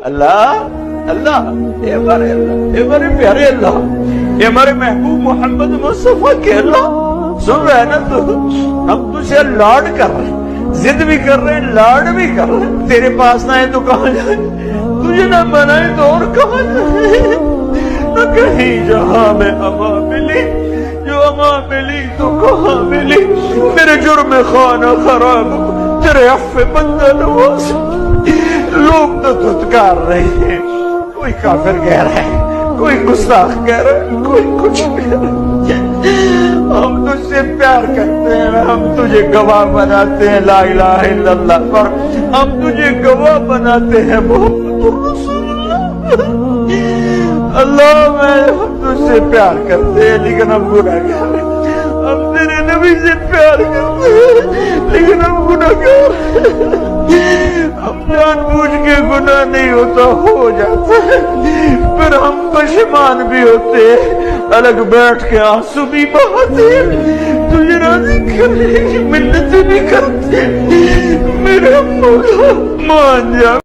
اللہ اللہ اے ہمارے پیارے اللہ، اے ہمارے محبوب محمد مصطفیٰ کے اللہ، سن رہے نا تو ہم تجھے لاڈ کر رہے ہیں، ضد بھی کر رہے ہیں، لاڈ بھی کر رہے ہیں، تیرے پاس نہ ہے تو کہاں جائیں، تجھے نہ منائے تو اور کہاں جائیں، نہ کہیں جہاں میں اما ملی، جو اما ملی تو کہاں ملی، میرے جرم خانہ خراب، تیرے عفو بندہ نواز، لوگ تو دھتکار رہے ہیں، کوئی کافر کہہ رہا ہے، کوئی گستاخ کہہ رہا ہے، کوئی کچھ کہہ رہا ہے، ہم تجھ سے پیار کرتے ہیں، ہم تجھے گواہ بناتے ہیں لا الہ الا اللہ پر، ہم تجھے گواہ بناتے ہیں محمد رسول اللہ، اللہ میں ہم تجھ سے پیار کرتے ہیں لیکن ہم گناہگار ہیں، ہم تیرے نبی سے پیار کرتے ہیں لیکن ہم گناہگار ہیں، ہم جان بوجھ کے گناہ نہیں ہوتا ہو جاتا ہے، پھر ہم پشیمان بھی ہوتے ہیں، الگ بیٹھ کے آنسو بھی بہاتے ہیں، تجھے راضی کرنے کی منتیں بھی کرتے ہیں، میرے مولا مان جا